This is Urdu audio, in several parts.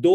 2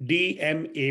DMA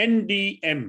NDM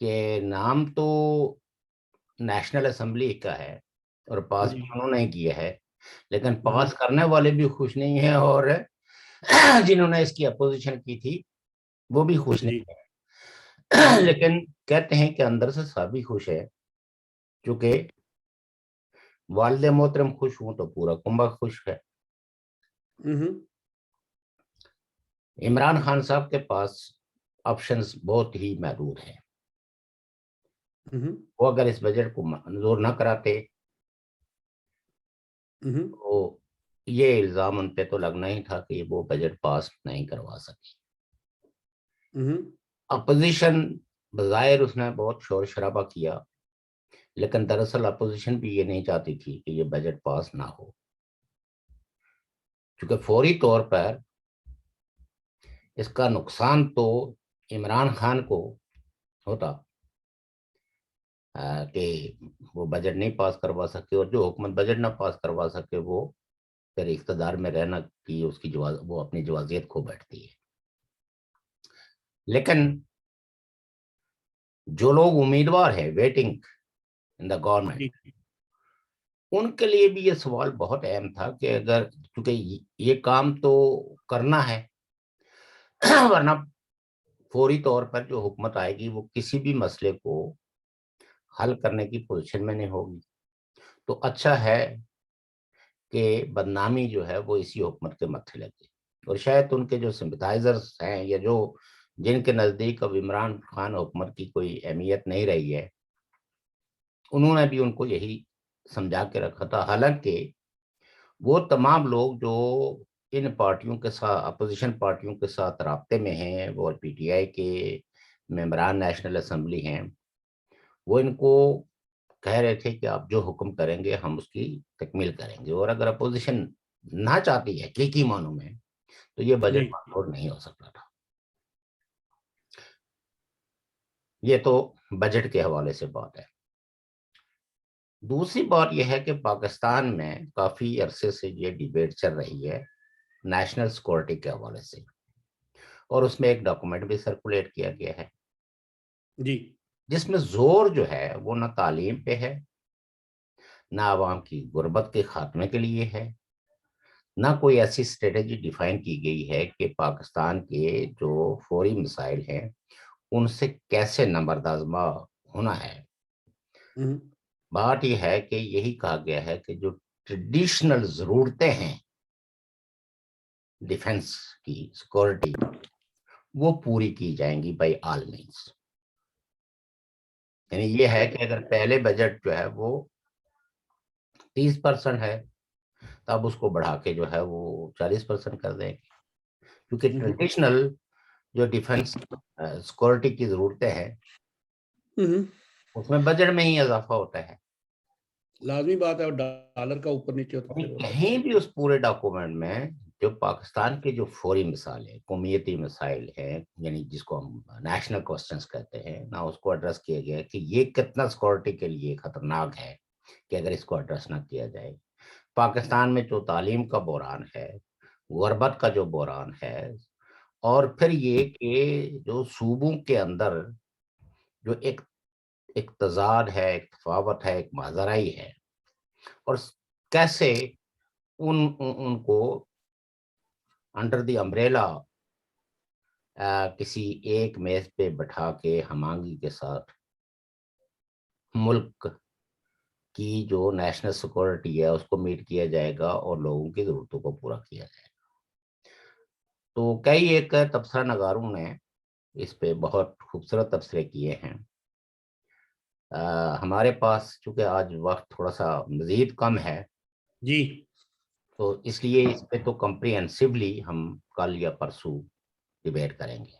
کہ نام تو نیشنل اسمبلی کا ہے اور پاس بھی انہوں نے کیا ہے، لیکن پاس کرنے والے بھی خوش نہیں ہیں، اور جنہوں نے اس کی اپوزیشن کی تھی وہ بھی خوش نہیں ہے، لیکن کہتے ہیں کہ اندر سے سبھی خوش ہے، چونکہ والد محترم خوش ہوں تو پورا کنبہ خوش ہے۔ عمران خان صاحب کے پاس آپشنز بہت ہی محدود ہیں، وہ اگر اس بجٹ کو منظور نہ کراتے تو یہ الزام ان پہ تو لگنا ہی تھا کہ وہ بجٹ پاس نہیں کروا سکی۔ اپوزیشن بظاہر اس نے بہت شور شرابہ کیا، لیکن دراصل اپوزیشن بھی یہ نہیں چاہتی تھی کہ یہ بجٹ پاس نہ ہو، چونکہ فوری طور پر اس کا نقصان تو عمران خان کو ہوتا کہ وہ بجٹ نہیں پاس کروا سکے، اور جو حکومت بجٹ نہ پاس کروا سکے وہ پھر اقتدار میں رہنا کی اس کی وہ اپنی جوازیت کھو بیٹھتی ہے۔ لیکن جو لوگ امیدوار ہیں ویٹنگ ان دا گورنمنٹ، ان کے لیے بھی یہ سوال بہت اہم تھا کہ اگر کیونکہ یہ کام تو کرنا ہے، ورنہ فوری طور پر جو حکومت آئے گی وہ کسی بھی مسئلے کو حل کرنے کی پوزیشن میں نہیں ہوگی، تو اچھا ہے کہ بدنامی جو ہے وہ اسی حکومت کے ماتھے لگے، اور شاید ان کے جو سمپتھائزرز ہیں یا جو جن کے نزدیک اب عمران خان حکومت کی کوئی اہمیت نہیں رہی ہے، انہوں نے بھی ان کو یہی سمجھا کے رکھا تھا، حالانکہ وہ تمام لوگ جو ان پارٹیوں کے ساتھ اپوزیشن پارٹیوں کے ساتھ رابطے میں ہیں اور پی ٹی آئی کے ممبران نیشنل اسمبلی ہیں، وہ ان کو کہہ رہے تھے کہ آپ جو حکم کریں گے ہم اس کی تکمیل کریں گے، اور اگر اپوزیشن نہ چاہتی ہے حقیقی معنوں میں تو یہ بجٹ منظور نہیں ہو سکتا تھا۔ یہ تو بجٹ کے حوالے سے بات ہے۔ دوسری بات یہ ہے کہ پاکستان میں کافی عرصے سے یہ ڈیبیٹ چل رہی ہے نیشنل سیکورٹی کے حوالے سے، اور اس میں ایک ڈاکومنٹ بھی سرکولیٹ کیا گیا ہے جس میں زور جو ہے وہ نہ تعلیم پہ ہے، نہ عوام کی غربت کے خاتمے کے لیے ہے، نہ کوئی ایسی اسٹریٹجی ڈیفائن کی گئی ہے کہ پاکستان کے جو فوری مسائل ہیں ان سے کیسے نبردآزما ہونا ہے۔ بات یہ ہے کہ یہی کہا گیا ہے کہ جو ٹریڈیشنل ضرورتیں ہیں ڈیفنس کی، سیکورٹی، وہ پوری کی جائیں گی بائی آل مینس۔ یعنی یہ ہے کہ اگر پہلے بجٹ جو ہے وہ 30% ہے تو اب اس کو بڑھا کے جو ہے وہ 40% کر دیں گے، کیونکہ ٹریڈیشنل جو ڈیفنس سیکورٹی کی ضرورتیں ہیں اس میں بجٹ میں ہی اضافہ ہوتا ہے، لازمی بات ہے، اور ڈالر کا اوپر نیچے ہوتا ہے۔ کہیں بھی اس پورے ڈاکومنٹ میں جو پاکستان کے جو فوری مسائل قومیتی مسائل ہیں، یعنی جس کو ہم نیشنل کوسچنز کہتے ہیں، نہ اس کو ایڈریس کیا گیا کہ یہ کتنا سیکورٹی کے لیے خطرناک ہے کہ اگر اس کو ایڈریس نہ کیا جائے۔ پاکستان میں جو تعلیم کا بحران ہے، غربت کا جو بحران ہے، اور پھر یہ کہ جو صوبوں کے اندر جو ایک تضاد ہے، ایک تفاوت ہے، ایک ماجرائی ہے، اور کیسے ان کو انڈر دی امبریلا کسی ایک میز پہ بٹھا کے ہم آہنگی کے ساتھ ملک کی جو نیشنل سیکورٹی ہے اس کو میٹ کیا جائے گا اور لوگوں کی ضرورتوں کو پورا کیا جائے گا۔ تو کئی ایک تبصرہ نگاروں نے اس پہ بہت خوبصورت تبصرے کیے ہیں۔ ہمارے پاس چونکہ آج وقت تھوڑا سا مزید کم ہے تو اس لیے اس پہ تو کمپریہنسولی ہم کل یا پرسوں ڈیبیٹ کریں گے۔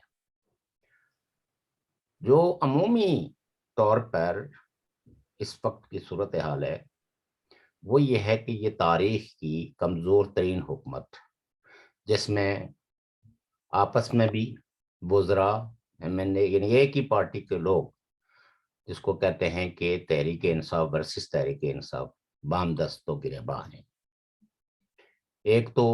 جو عمومی طور پر اس وقت کی صورتحال ہے وہ یہ ہے کہ یہ تاریخ کی کمزور ترین حکومت، جس میں آپس میں بھی وزراء یعنی ایک ہی پارٹی کے لوگ، جس کو کہتے ہیں کہ تحریک انصاف ورسس تحریک انصاف، بام دستوں گریباں ہیں۔ ایک تو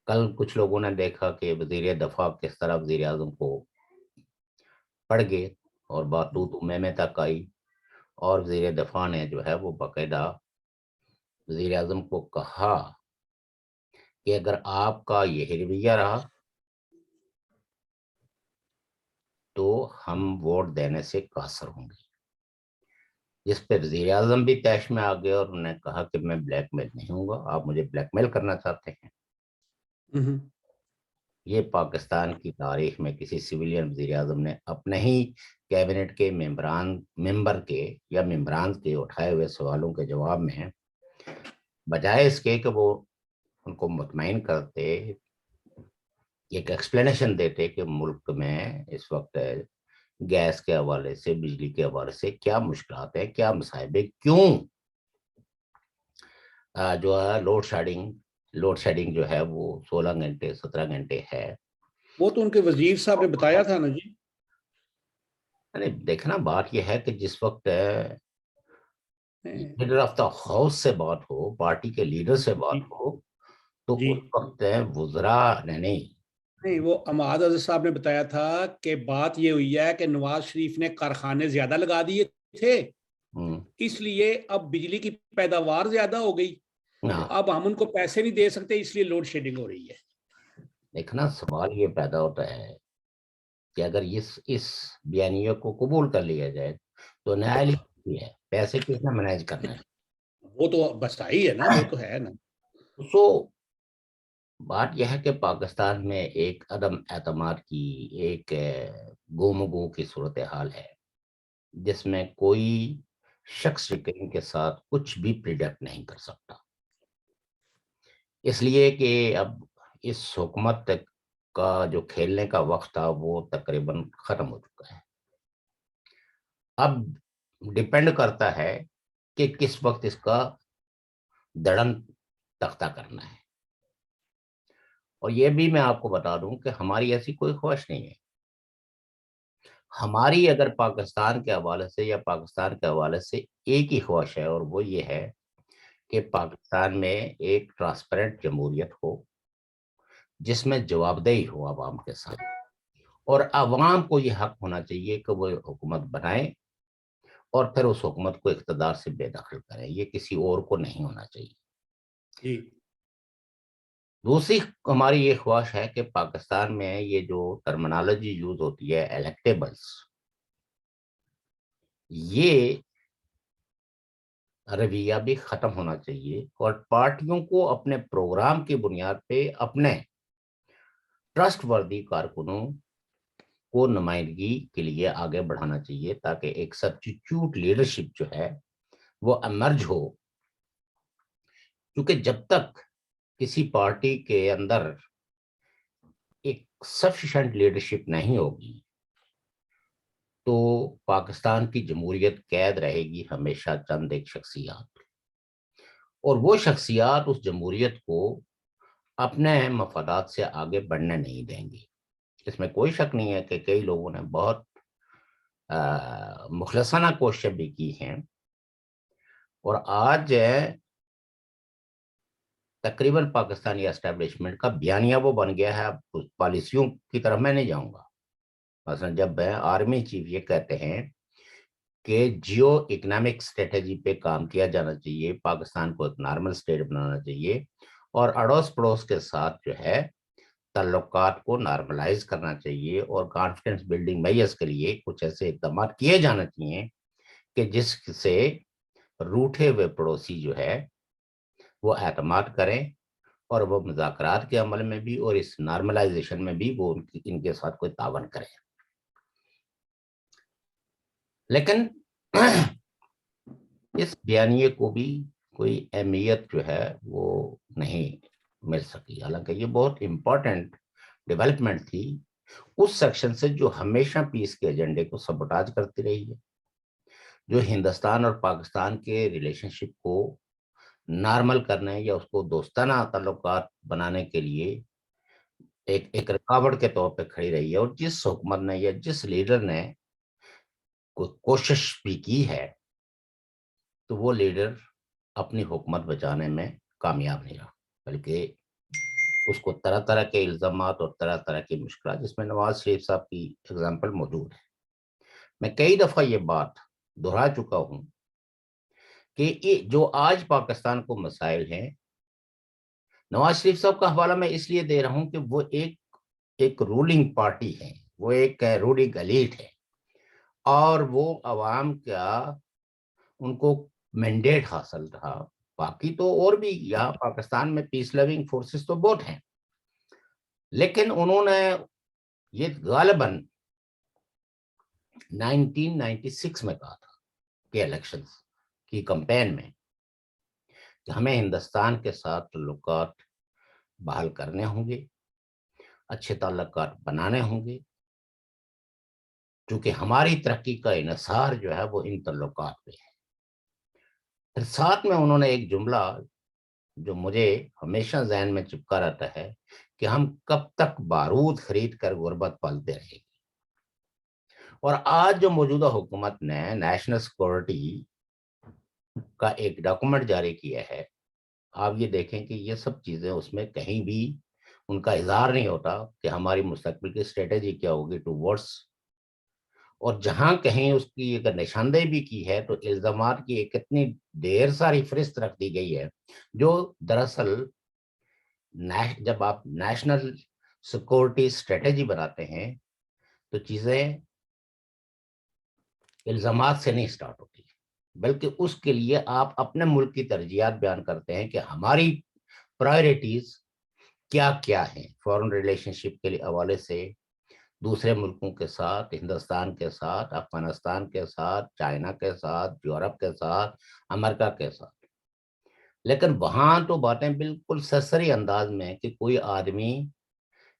کل کچھ لوگوں نے دیکھا کہ وزیر دفاع کس طرح وزیر اعظم کو پڑ گئے اور بات تو میں تک آئی، اور وزیر دفاع نے جو ہے وہ باقاعدہ وزیر اعظم کو کہا کہ اگر آپ کا یہ رویہ رہا تو ہم ووٹ دینے سے قاصر ہوں گے، جس پہ وزیر اعظم بھی طیش میں آ گئے اور انہوں نے کہا کہ میں بلیک میل نہیں ہوں گا، آپ مجھے بلیک میل کرنا چاہتے ہیں۔ یہ پاکستان کی تاریخ میں کسی سویلین وزیر اعظم نے اپنے ہی کیبنٹ کے ممبر کے یا ممبران کے اٹھائے ہوئے سوالوں کے جواب میں بجائے اس کے کہ وہ ان کو مطمئن کرتے، ایک ایکسپلینیشن دیتے کہ ملک میں اس وقت گیس کے حوالے سے، بجلی کے حوالے سے کیا مشکلات ہیں، کیا مصائب ہیں، کیوں جو ہے لوڈ شیڈنگ جو ہے وہ 16 گھنٹے 17 گھنٹے ہے۔ وہ تو ان کے وزیر صاحب نے بتایا تھا نا جی۔ یعنی دیکھنا بات یہ ہے کہ جس وقت لیڈر آف دا ہاؤس سے بات ہو، پارٹی کے لیڈر سے بات ہو، تو جی اس وقت وزراء نے نہیں، وہ اماد عزیز صاحب نے بتایا تھا کہ بات یہ ہوئی ہے کہ نواز شریف نے کارخانے زیادہ لگا دیے تھے، اس لیے اب بجلی کی پیداوار زیادہ ہو گئی، اب ہم ان کو پیسے نہیں دے سکتے، اس لیے لوڈ شیڈنگ ہو رہی ہے۔ دیکھنا سوال یہ پیدا ہوتا ہے کہ اگر اس بیانیے کو قبول کر لیا جائے تو نیا ہے، پیسے کس نے مینیج کرنا ہے؟ وہ تو بس آئی ہے نا، وہ تو ہے نا۔ سو بات یہ ہے کہ پاکستان میں ایک عدم اعتماد کی، ایک گم گو کی صورتحال ہے، جس میں کوئی شخص یقین کے ساتھ کچھ بھی پریڈکٹ نہیں کر سکتا، اس لیے کہ اب اس حکومت کا جو کھیلنے کا وقت تھا وہ تقریباً ختم ہو چکا ہے۔ اب ڈیپینڈ کرتا ہے کہ کس وقت اس کا دڑن تختہ کرنا ہے، اور یہ بھی میں آپ کو بتا دوں کہ ہماری ایسی کوئی خواہش نہیں ہے۔ ہماری اگر پاکستان کے حوالے سے یا پاکستان کے حوالے سے ایک ہی خواہش ہے، اور وہ یہ ہے کہ پاکستان میں ایک ٹرانسپیرنٹ جمہوریت ہو جس میں جواب دہی ہو عوام کے ساتھ، اور عوام کو یہ حق ہونا چاہیے کہ وہ حکومت بنائیں اور پھر اس حکومت کو اقتدار سے بے دخل کریں، یہ کسی اور کو نہیں ہونا چاہیے۔ جی دوسری ہماری یہ خواہش ہے کہ پاکستان میں یہ جو ٹرمنالوجی یوز ہوتی ہے الیکٹیبلز، یہ رویہ بھی ختم ہونا چاہیے، اور پارٹیوں کو اپنے پروگرام کی بنیاد پہ اپنے ٹرسٹ وردی کارکنوں کو نمائندگی کے لیے آگے بڑھانا چاہیے، تاکہ ایک سبسٹیٹیوٹ لیڈرشپ جو ہے وہ ایمرج ہو، کیونکہ جب تک کسی پارٹی کے اندر ایک سفیشینٹ لیڈرشپ نہیں ہوگی تو پاکستان کی جمہوریت قید رہے گی ہمیشہ چند ایک شخصیات، اور وہ شخصیات اس جمہوریت کو اپنے مفادات سے آگے بڑھنے نہیں دیں گی۔ اس میں کوئی شک نہیں ہے کہ کئی لوگوں نے بہت مخلصانہ کوششیں بھی کی ہیں، اور آج تقریباً پاکستانی اسٹیبلشمنٹ کا بیانیہ وہ بن گیا ہے۔ اب پالیسیوں کی طرف میں نہیں جاؤں گا، مثلا جب آرمی چیف یہ کہتے ہیں کہ جیو اکنامک اسٹریٹجی پہ کام کیا جانا چاہیے، پاکستان کو ایک نارمل اسٹیٹ بنانا چاہیے، اور اڑوس پڑوس کے ساتھ جو ہے تعلقات کو نارملائز کرنا چاہیے، اور کانفیڈنس بلڈنگ میئرز کے لیے کچھ ایسے اقدامات کیے جانا چاہیے کہ جس سے روٹھے ہوئے پڑوسی جو ہے وہ اعتماد کریں، اور وہ مذاکرات کے عمل میں بھی اور اس نارملائزیشن میں بھی وہ ان کے ساتھ کوئی تعاون کریں۔ لیکن اس بیانیے کو بھی کوئی اہمیت جو ہے وہ نہیں مل سکی، حالانکہ یہ بہت امپورٹنٹ ڈیولپمنٹ تھی اس سیکشن سے جو ہمیشہ پیس کے ایجنڈے کو سبوٹاج کرتی رہی ہے، جو ہندوستان اور پاکستان کے ریلیشن شپ کو نارمل کرنے یا اس کو دوستانہ تعلقات بنانے کے لیے ایک رکاوٹ کے طور پہ کھڑی رہی ہے، اور جس حکومت نے یا جس لیڈر نے کوشش بھی کی ہے تو وہ لیڈر اپنی حکومت بچانے میں کامیاب نہیں رہا، بلکہ اس کو طرح طرح کے الزامات اور طرح طرح کی مشکلات، جس میں نواز شریف صاحب کی اگزامپل موجود ہے۔ میں کئی دفعہ یہ بات دہرا چکا ہوں کہ یہ جو آج پاکستان کو مسائل ہیں، نواز شریف صاحب کا حوالہ میں اس لیے دے رہا ہوں کہ وہ ایک رولنگ پارٹی ہے، وہ ایک رولنگ ایلیٹ ہے، اور وہ عوام کا ان کو مینڈیٹ حاصل رہا۔ باقی تو اور بھی یہاں پاکستان میں پیس لونگ فورسز تو بہت ہیں، لیکن انہوں نے یہ غالباً 1996 میں کہا تھا کہ الیکشنز کی کمپین میں کہ ہمیں ہندوستان کے ساتھ تعلقات بحال کرنے ہوں گے، اچھے تعلقات بنانے ہوں گے، کیونکہ ہماری ترقی کا انحصار جو ہے وہ ان تعلقات پہ ہے۔ پھر ساتھ میں انہوں نے ایک جملہ جو مجھے ہمیشہ ذہن میں چپکا رہتا ہے کہ ہم کب تک بارود خرید کر غربت پالتے رہے گی۔ اور آج جو موجودہ حکومت نے نیشنل سیکورٹی کا ایک ڈاکومنٹ جاری کیا ہے، آپ یہ دیکھیں کہ یہ سب چیزیں اس میں کہیں بھی ان کا اظہار نہیں ہوتا کہ ہماری مستقبل کی اسٹریٹجی کیا ہوگی ٹو ورڈس، اور جہاں کہیں اس کی اگر نشاندہی بھی کی ہے تو الزامات کی ایک اتنی ڈھیر ساری فہرست رکھ دی گئی ہے، جو دراصل جب آپ نیشنل سیکورٹی اسٹریٹجی بناتے ہیں تو چیزیں الزامات سے نہیں سٹارٹ ہوتی، بلکہ اس کے لیے آپ اپنے ملک کی ترجیحات بیان کرتے ہیں کہ ہماری پرائرٹیز کیا کیا ہیں، فورن ریلیشن شپ کے حوالے سے دوسرے ملکوں کے ساتھ، ہندوستان کے ساتھ، افغانستان کے ساتھ، چائنا کے ساتھ، یورپ کے ساتھ، امریکہ کے ساتھ۔ لیکن وہاں تو باتیں بالکل سرسری انداز میں کہ کوئی آدمی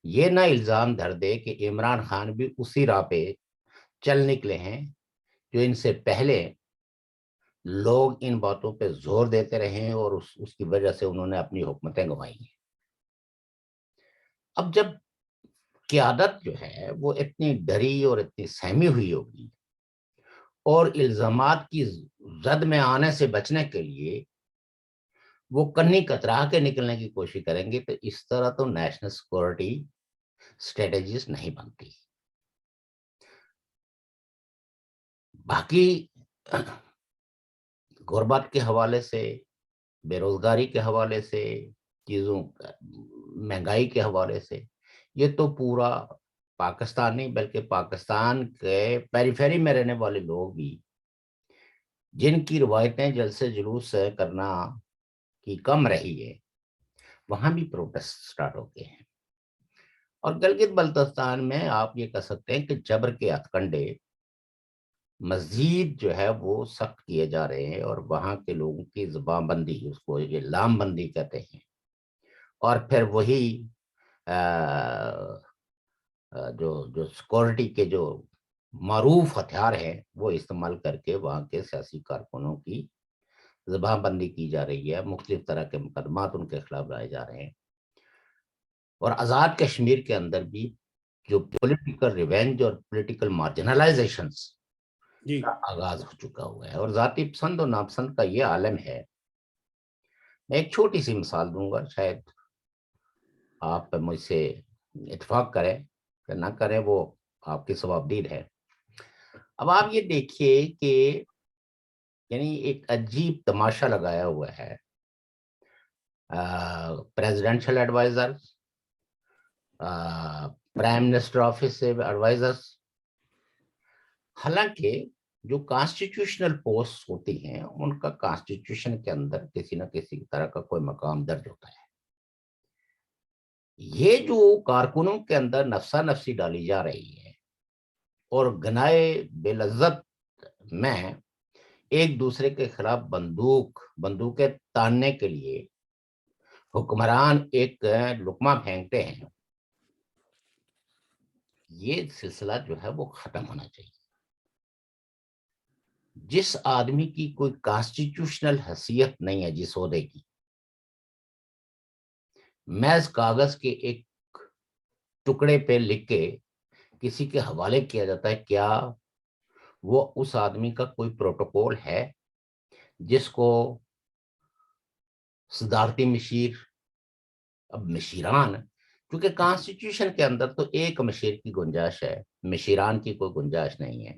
یہ نہ الزام دھر دے کہ عمران خان بھی اسی راہ پہ چل نکلے ہیں جو ان سے پہلے لوگ ان باتوں پہ زور دیتے رہے ہیں، اور اس کی وجہ سے انہوں نے اپنی حکومتیں گنوائی ہیں۔ اب جب قیادت جو ہے وہ اتنی ڈری اور اتنی سہمی ہوئی ہوگی، اور الزامات کی زد میں آنے سے بچنے کے لیے وہ کنی کترا کے نکلنے کی کوشش کریں گے، تو اس طرح تو نیشنل سیکورٹی اسٹریٹجیز نہیں بنتی۔ باقی غربت کے حوالے سے، بے روزگاری کے حوالے سے، چیزوں مہنگائی کے حوالے سے، یہ تو پورا پاکستان نہیں بلکہ پاکستان کے پیریفیری میں رہنے والے لوگ بھی، جن کی روایتیں جلسے جلوس کرنا کی کم رہی ہے، وہاں بھی پروٹیسٹ سٹارٹ ہو گئے ہیں۔ اور گلگت بلتستان میں آپ یہ کہہ سکتے ہیں کہ جبر کے ہتھکنڈے مزید جو ہے وہ سخت کیے جا رہے ہیں، اور وہاں کے لوگوں کی زبان بندی، اس کو یہ لام بندی کہتے ہیں، اور پھر وہی جو سیکورٹی کے جو معروف ہتھیار ہیں وہ استعمال کر کے وہاں کے سیاسی کارکنوں کی زبان بندی کی جا رہی ہے، مختلف طرح کے مقدمات ان کے خلاف لائے جا رہے ہیں، اور آزاد کشمیر کے اندر بھی جو پولیٹیکل ریونج اور پولیٹیکل مارجنلائزیشنز جی کا آغاز ہو چکا ہوا ہے، اور ذاتی پسند اور ناپسند کا یہ عالم ہے۔ میں ایک چھوٹی سی مثال دوں گا، شاید آپ مجھ سے اتفاق کریں کہ نہ کریں، وہ آپ کی ثوابدید ہے۔ اب آپ یہ دیکھیے کہ یعنی ایک عجیب تماشا لگایا ہوا ہے، presidential adviser, prime minister office سے ایڈوائزرز، حالانکہ جو کانسٹیٹیوشنل پوسٹ ہوتی ہیں ان کا کانسٹیٹیوشن کے اندر کسی نہ کسی طرح کا کوئی مقام درج ہوتا ہے۔ یہ جو کارکنوں کے اندر نفسا نفسی ڈالی جا رہی ہے، اور گنائے بے لذت میں ایک دوسرے کے خلاف بندوقیں تاننے کے لیے حکمران ایک لقمہ پھینکتے ہیں، یہ سلسلہ جو ہے وہ ختم ہونا چاہیے۔ جس آدمی کی کوئی کانسٹیٹیوشنل حیثیت نہیں ہے، جس عہدے کی، محض کاغذ کے ایک ٹکڑے پہ لکھ کے کسی کے حوالے کیا جاتا ہے، کیا وہ اس آدمی کا کوئی پروٹوکول ہے جس کو صدارتی مشیر، اب مشیران، کیونکہ کانسٹیٹیوشن کے اندر تو ایک مشیر کی گنجائش ہے، مشیران کی کوئی گنجائش نہیں ہے،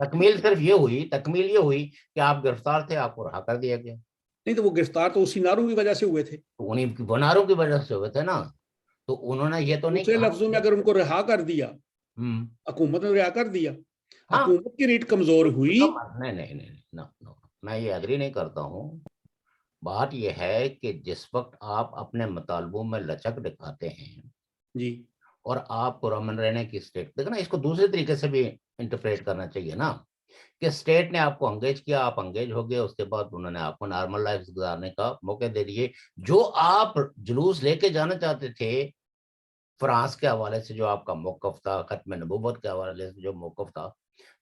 تکمیل صرف یہ ہوئی، تکمیل یہ ہوئی کہ آپ گرفتار تھے، آپ کو رہا کر دیا گیا. نہیں تو وہ گرفتار تو اسی ناروں کی وجہ سے ہوئے تھے. تو انہیں بناروں کی وجہ سے ہوئے تھے نا. تو انہوں نے یہ تو نہیں دوسرے کہا. لفظوں میں اگر ان کو رہا کر دیا، حکومت نے رہا کر دیا، ہاں حکومت کی ریٹ کمزور ہوئی. نہیں نہیں نہیں no, no. میں یہ اگری نہیں کرتا ہوں. بات یہ ہے کہ جس وقت آپ اپنے مطالبوں میں لچک دکھاتے ہیں جی اور آپ کو امن رہنے کی اسٹیٹ دیکھنا، اس کو دوسرے طریقے سے بھی انٹرپریٹ کرنا چاہیے نا، کہ اسٹیٹ نے آپ کو انگیج کیا، آپ انگیج ہو گئے، اس کے بعد انہوں نے آپ کو نارمل لائف گزارنے کا موقع دے دیے. جو آپ جلوس لے کے جانا چاہتے تھے فرانس کے حوالے سے، جو آپ کا موقف تھا، ختم نبوت کے حوالے سے جو موقف تھا،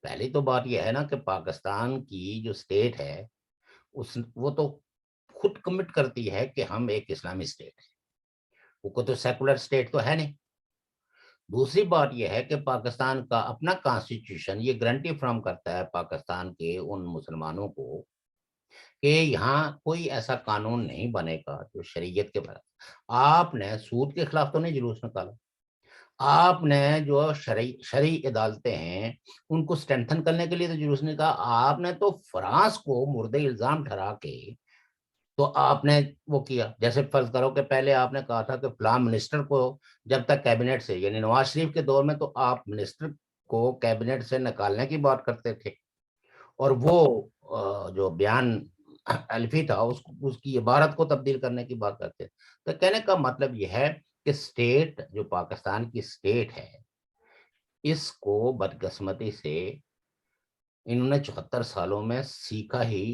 پہلی تو بات یہ ہے نا کہ پاکستان کی جو اسٹیٹ ہے وہ تو خود کمٹ کرتی ہے کہ ہم ایک اسلامی اسٹیٹ ہے، وہ کو تو سیکولر اسٹیٹ تو ہے نہیں. دوسری بات یہ ہے کہ پاکستان کا اپنا کانسٹیٹیوشن یہ گارنٹی فراہم کرتا ہے پاکستان کے ان مسلمانوں کو کہ یہاں کوئی ایسا قانون نہیں بنے گا جو شریعت کے برابر. آپ نے سود کے خلاف تو نہیں جلوس نکالا، آپ نے جو شرعی عدالتیں ہیں ان کو اسٹرینتھن کرنے کے لیے تو جلوس نہیں کہا. آپ نے تو فرانس کو مورد الزام ٹھہرا کے تو آپ نے وہ کیا. جیسے فرض کرو کہ پہلے آپ نے کہا تھا کہ فلاں منسٹر کو جب تک کیبنٹ سے، یعنی نواز شریف کے دور میں تو آپ منسٹر کو کیبنٹ سے نکالنے کی بات کرتے تھے، اور وہ جو بیان الفی تھا اس کی عبارت کو تبدیل کرنے کی بات کرتے. تو کہنے کا مطلب یہ ہے کہ اسٹیٹ جو پاکستان کی اسٹیٹ ہے، اس کو بدقسمتی سے انہوں نے 74 سالوں میں سیکھا ہی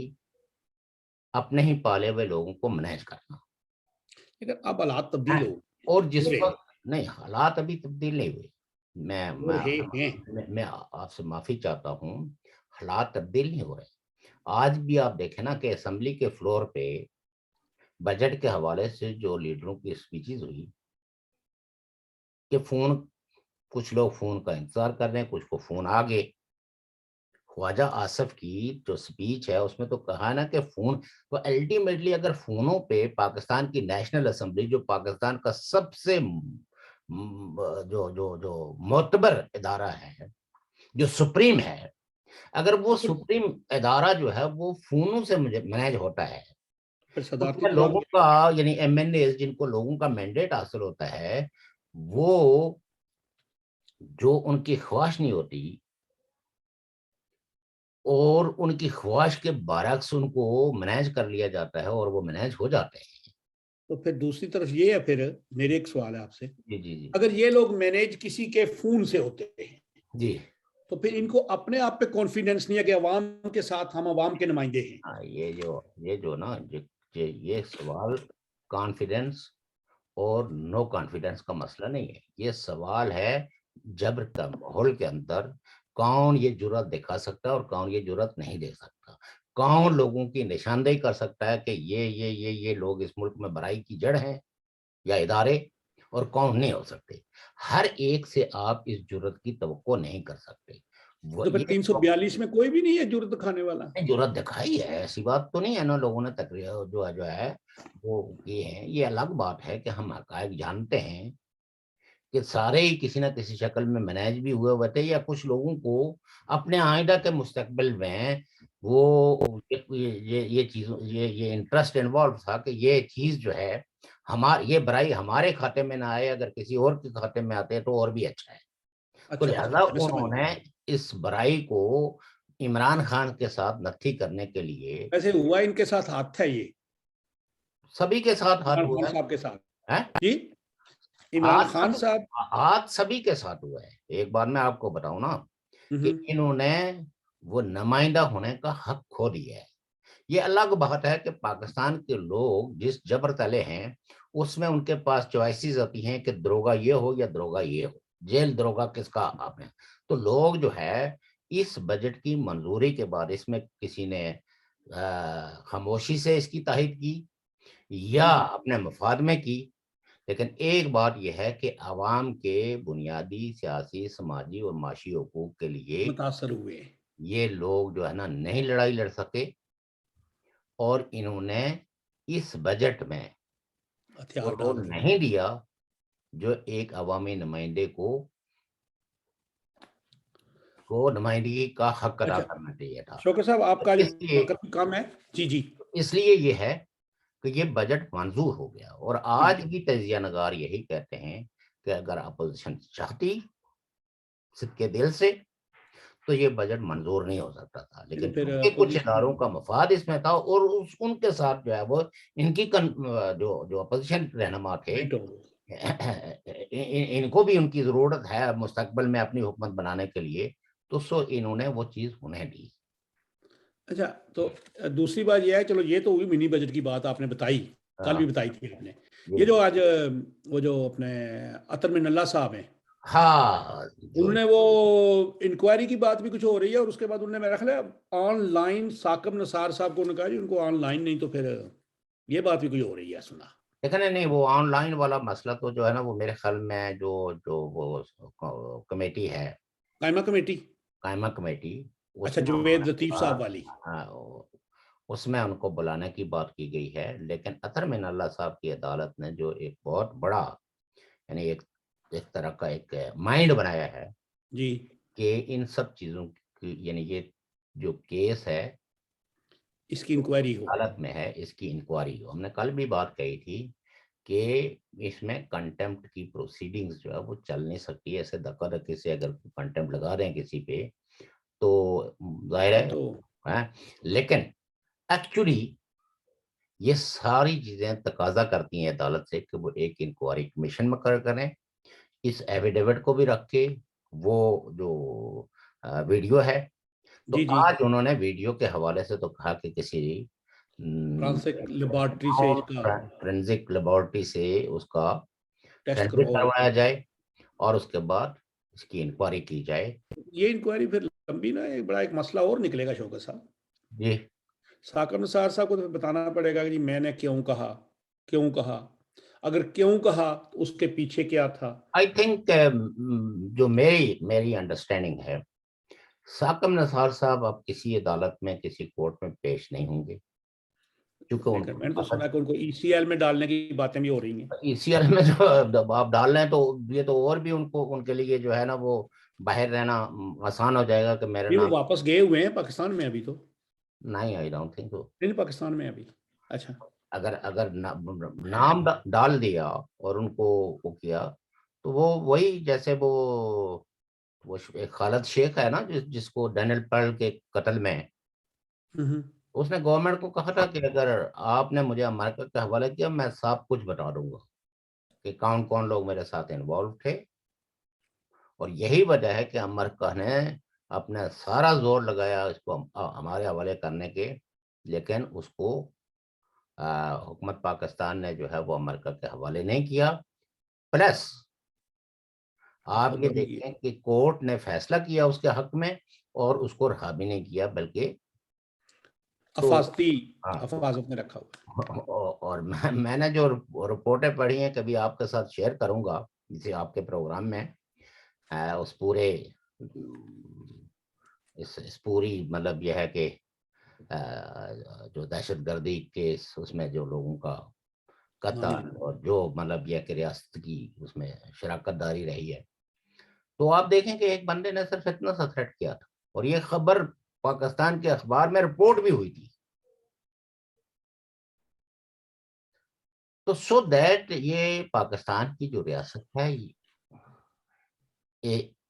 اپنے ہی پالے ہوئے لوگوں کو مینیج کرنا. لیکن اب حالات تبدیل ہو اور جس رہے وقت نہیں، حالات ابھی تبدیل نہیں ہوئے. ہیں. میں آپ سے معافی چاہتا ہوں، حالات تبدیل نہیں ہو رہے. آج بھی آپ دیکھیں نا کہ اسمبلی کے فلور پہ بجٹ کے حوالے سے جو لیڈروں کی اسپیچز ہوئی کہ کچھ لوگ فون کا انتظار کر رہے ہیں، کچھ کو فون آ گئے. خواجہ آصف کی جو سپیچ ہے اس میں تو کہا نا کہ فون، تو الٹیمیٹلی اگر فونوں پہ پاکستان کی نیشنل اسمبلی جو پاکستان کا سب سے جو معتبر ادارہ ہے، جو سپریم ہے، اگر وہ سپریم ادارہ جو ہے وہ فونوں سے مینیج ہوتا ہے، پھر تو صدارتی کیا نظام لوگوں کا، یعنی ایم این اے جن کو لوگوں کا مینڈیٹ حاصل ہوتا ہے، وہ جو ان کی خواہش نہیں ہوتی اور ان کی خواہش کے برعکس ان کو مینیج کر لیا جاتا ہے اور وہ مینیج ہو جاتے ہیں. تو پھر دوسری طرف یہ ہے، پھر میرے ایک سوال ہے آپ سے، جی جی جی اگر یہ لوگ مینیج کسی کے فون سے ہوتے ہیں جی. تو پھر ان کو اپنے آپ پہ کانفیڈنس نہیں ہے کہ عوام کے ساتھ ہم عوام کے نمائندے ہیں. یہ جو نا یہ سوال کانفیڈنس اور نو کانفیڈنس کا مسئلہ نہیں ہے. یہ سوال ہے جبر کا ماحول کے اندر کون یہ جرات دکھا سکتا ہے اور کون یہ جرات نہیں دے سکتا، کون لوگوں کی نشاندہی کر سکتا ہے کہ یہ لوگ اس ملک میں برائی کی جڑ ہیں یا ادارے، اور کون نہیں ہو سکتے. ہر ایک سے آپ اس جرات کی توقع نہیں کر سکتے. تو پھر 342 میں کوئی بھی نہیں ہے جرات دکھانے والا. جرات دکھائی ہے، ایسی بات تو نہیں ہے نا. لوگوں نے تقریر جو ہے وہ کی ہے. یہ الگ بات ہے کہ ہم حقائق جانتے ہیں کہ سارے ہی کسی نہ کسی شکل میں مینیج بھی ہوئے تھے، یا کچھ لوگوں کو اپنے آئندہ کے مستقبل میں وہ یہ چیز، یہ انٹرسٹ انوالو تھا کہ یہ چیز جو ہے یہ برائی ہمارے کھاتے میں نہ آئے، اگر کسی اور کے کھاتے میں آتے تو اور بھی اچھا ہے. تو لہذا میں سمجھ انہوں نے گیا. اس برائی کو عمران خان کے ساتھ نتھی کرنے کے لیے ویسے ہوا ان کے ساتھ ہاتھ تھا، یہ سبھی کے ساتھ ہاتھ عمران ہوا خان صاحب کے ساتھ. ہے. جی عمران خان صاحب. ہاتھ سبھی کے ساتھ ہوا ہے. ایک بار میں آپ کو بتاؤں نا کہ انہوں نے وہ نمائندہ ہونے کا حق کھو دیا ہے. یہ الگ بات ہے کہ پاکستان کے لوگ جس جبر تلے ہیں اس میں ان کے پاس چوائسیز ہوتی ہیں کہ دروگا یہ ہو یا دروگا یہ ہو، جیل دروگا کس کا آپ ہیں. تو لوگ جو ہے اس بجٹ کی منظوری کے بعد اس میں کسی نے خاموشی سے اس کی تائید کی یا اپنے مفاد میں کی، لیکن ایک بات یہ ہے کہ عوام کے بنیادی سیاسی، سماجی اور معاشی حقوق کے لیے متاثر ہوئے. یہ لوگ جو ہے نا نہیں لڑائی لڑ سکے، اور انہوں نے اس بجٹ میں وہ ہتھیار ڈال رول دیے. نہیں دیا جو ایک عوامی نمائندے کو کو نمائندگی کا حق ادا اچھا کرنا چاہیے تھا. شوکت صاحب آپ کا اس لیے وقت کم ہے. جی جی اس لیے یہ ہے کہ یہ بجٹ منظور ہو گیا, اور آج بھی تجزیہ نگار یہی کہتے ہیں کہ اگر اپوزیشن چاہتی سب کے دل سے تو یہ بجٹ منظور نہیں ہو سکتا تھا, لیکن پھر کیونکہ کچھ اداروں کا مفاد اس میں تھا, اور ان کے ساتھ جو ہے وہ ان کی جو اپوزیشن رہنما تھے, ان کو بھی ان کی ضرورت ہے مستقبل میں اپنی حکومت بنانے کے لیے, تو سو انہوں نے وہ چیز انہیں دی. اچھا تو دوسری بات یہ ہے, چلو یہ تو ہوئی منی بجٹ کی بات آپ نے بتائی, کل بھی بتائی تھی آپ نے. یہ جو آج وہ جو اپنے عطر من اللہ صاحب ہیں, ہاں انہوں نے وہ انکوائری کی بات بھی کچھ ہو رہی ہے, اور اس کے بعد انہوں نے میں رکھ لیا آن لائن ثاقب نثار صاحب کو, انہوں نے کہا جی ان کو آن لائن نہیں تو پھر یہ بات بھی کوئی ہو رہی ہے سنا. لیکن نہیں, وہ آن لائن والا مسئلہ تو جو ہے نا, وہ میرے خیال میں جو وہ کمیٹی ہے, قائمہ کمیٹی, قائمہ کمیٹی, اس اچھا میں جوید لطیف صاحب والی, اس میں ان کو بلانے کی بات کی گئی ہے. لیکن عطر من اللہ صاحب کی عدالت نے جو ایک بہت بڑا, یعنی ایک طرح کا ایک مائنڈ بنایا ہے جی کہ ان سب چیزوں کی, یعنی یہ جو کیس ہے اس کی انکوائری ہو. عدالت میں ہے, اس کی انکوائری ہو. ہم نے کل بھی بات کہی تھی کہ اس میں کنٹمپٹ کی پروسیڈنگز جو ہے وہ چل نہیں سکتی. ایسے دھکا دھکی سے اگر کنٹمپٹ لگا دیں کسی پہ تو ظاہر ہے, لیکن ایکچولی یہ ساری چیزیں تقاضا کرتی ہیں عدالت سے کہ وہ ایک انکوائری کمیشن مقرر کریں, اس ایفیڈیوٹ کو بھی رکھ کے, وہ جو ویڈیو ہے, تو جی جی آج انہوں نے ویڈیو کے حوالے سے تو کہا کہ کسی فرانسک لیبارٹری سے اس کا فورینزک لیبارٹری سے اس کا ٹیسٹ فورینزک کرواؤ. کروایا جائے, اور اس کے بعد اس کی انکوائری کی جائے. یہ انکوائری پھر لمبی نا, ایک بڑا ایک مسئلہ اور نکلے گا شوکت صاحب. جی ثاقب نثار صاحب کو تو بتانا پڑے گا کہ جی میں نے کیوں کہا, اگر کیوں کہا تو اس کے پیچھے کیا تھا. آئی تھنک جو میری انڈرسٹینڈنگ ہے, ثاقب نثار صاحب اب کسی عدالت میں کسی کورٹ میں پیش نہیں ہوں گے, کیونکہ ان میں نے تو سنا کہ ان کو ای سی ایل میں ڈالنے کی باتیں بھی ہو رہی ہیں. ای سی ایل میں جو آپ ڈال رہے ہیں تو یہ تو اور بھی ان کے لیے جو ہے نا وہ باہر رہنا آسان ہو جائے گا کہ میرے نہیں وہ نام. واپس گئے ہوئے ہیں پاکستان میں ابھی تو. نہیں, آئی ڈونٹ تھنک سو. نہیں پاکستان میں ابھی. اچھا اگر نام ڈال دیا اور ان کو وہ کیا تو وہ وہی جیسے وہ ایک خالد شیخ ہے نا, جس کو ڈینیل پیرل کے قتل میں اس نے گورنمنٹ کو کہا تھا کہ اگر آپ نے مجھے امریکہ کے حوالے کیا میں سب کچھ بتا دوں گا کہ کون لوگ میرے ساتھ انوالو تھے. اور یہی وجہ ہے کہ امریکہ نے اپنا سارا زور لگایا اس کو ہمارے حوالے کرنے کے, لیکن اس کو حکومت پاکستان نے جو ہے وہ امریکہ کے حوالے نہیں کیا. پلس آپ یہ دیکھیں کہ کورٹ نے فیصلہ کیا اس کے حق میں, اور اس کو رہا بھی نہیں کیا, بلکہ حفاظت میں رکھا ہوا. اور میں نے جو رپورٹیں پڑھی ہیں, کبھی آپ کے ساتھ شیئر کروں گا کسی آپ کے پروگرام میں, اس پورے اس پوری مطلب یہ ہے کہ جو دہشت گردی کیس, اس میں جو لوگوں کا قتل اور جو مطلب یہ کہ ریاست کی اس میں شراکت داری رہی ہے, تو آپ دیکھیں کہ ایک بندے نے صرف اتنا سا تھریٹ کیا تھا, اور یہ خبر پاکستان کے اخبار میں رپورٹ بھی ہوئی تھی. تو سو دیٹ یہ پاکستان کی جو ریاست ہے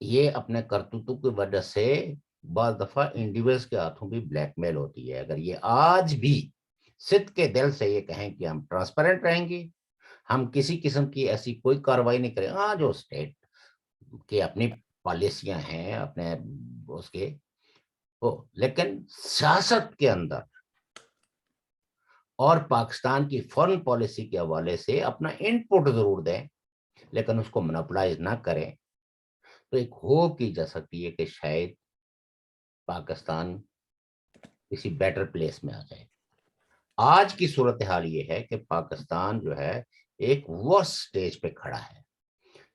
یہ اپنے کرتوتوں کی وجہ سے بعض دفعہ انڈیویڈلز کے ہاتھوں بھی بلیک میل ہوتی ہے. اگر یہ آج بھی صدق کے دل سے یہ کہیں کہ ہم ٹرانسپیرنٹ رہیں گے, ہم کسی قسم کی ایسی کوئی کارروائی نہیں کریں, ہاں جو اسٹیٹ کی اپنی پالیسیاں ہیں اپنے اس کے, لیکن سیاست کے اندر اور پاکستان کی فورن پالیسی کے حوالے سے اپنا ان پٹ ضرور دیں, لیکن اس کو منوپلائز نہ کریں. تو ایک ہوپ کی جا سکتی ہے کہ شاید پاکستان کسی بیٹر پلیس میں آ جائے. آج کی صورتحال یہ ہے کہ پاکستان جو ہے ایک ورس سٹیج پہ کھڑا ہے,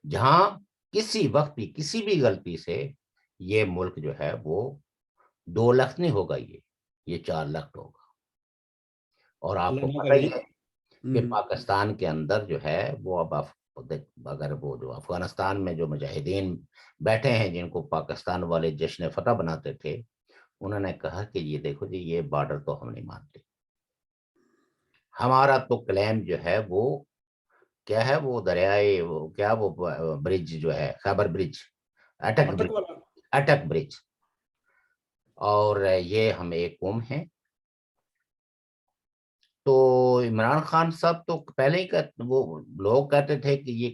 جہاں کسی وقت بھی کسی بھی غلطی سے یہ ملک جو ہے وہ 2 لخت نہیں ہوگا, یہ 4 لخت ہوگا. اور آپ کو پتہ ہی ہے کہ پاکستان کے اندر جو ہے وہ اب اگر وہ جو افغانستان میں جو مجاہدین بیٹھے ہیں جن کو پاکستان والے جشن فتح بناتے تھے، انہوں نے کہا کہ یہ دیکھو جی یہ بارڈر تو ہم نہیں مانتے، ہمارا تو کلیم جو ہے وہ کیا ہے، وہ دریائے وہ کیا وہ برج جو ہے خیبر برج، اٹک برج، اور یہ ہم ایک قوم ہیں۔ تو عمران خان صاحب تو پہلے ہی وہ لوگ کہتے تھے کہ یہ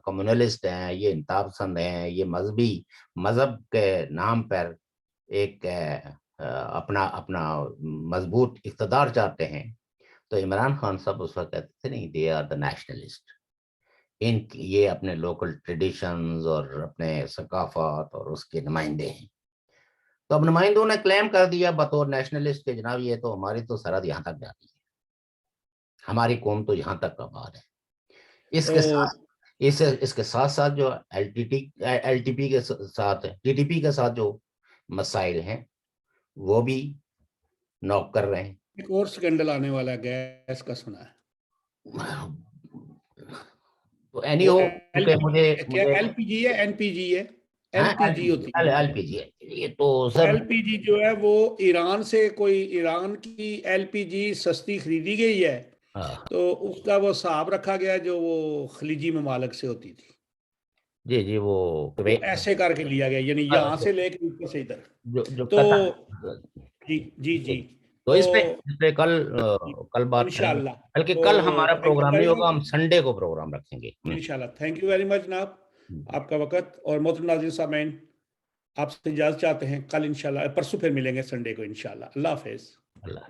کمیونلسٹ ہیں، یہ انتہا پسند ہیں، یہ مذہب کے نام پر ایک اپنا مضبوط اقتدار چاہتے ہیں۔ تو عمران خان صاحب اس وقت کہتے تھے نہیں، دے آر دا نیشنلسٹ، یہ اپنے لوکل ٹریڈیشنز اور اپنے ثقافت اور اس کے نمائندے ہیں۔ تو اب نمائندوں نے کلیم کر دیا بطور نیشنلسٹ کہ جناب یہ تو ہماری تو سرحد یہاں تک جاتی ہے، ہماری قوم تو یہاں تک آباد ہے۔ اس کے ساتھ ساتھ جو ایل ٹی پی کے ساتھ ٹی ٹی پی کے ساتھ جو مسائل ہیں وہ بھی نوک کر رہے ہیں۔ ایک اور سکینڈل آنے والا گیس کا سنا ہے، تو اینی ہو کیونکہ مجھے ایل پی جی ہے، این پی جی ہے، ایل پی جی ہوتی ہے، ایل پی جی ہے یہ تو سر، ایل پی جی جو ہے وہ ایران سے ایران کی ایل پی جی سستی خریدی گئی ہے، تو اس کا وہ حساب رکھا گیا جو وہ خلیجی ممالک سے ہوتی تھی، جی وہ ایسے کر کے لیا گیا، یعنی یہاں سے لے کے اوپر سے ادھر، تو جی تو اس پہ کل بات کریں گے، انشاءاللہ، بلکہ کل ہمارا پروگرام نہیں ہوگا، ہم سنڈے کو پروگرام رکھیں گے انشاءاللہ۔ تھینک یو ویری مچ جناب، آپ کا وقت، اور محترم ناظرین سامعین آپ سے اجازت چاہتے ہیں، کل انشاءاللہ، پرسوں پھر ملیں گے سنڈے کو انشاءاللہ۔ اللہ حافظ۔ اللہ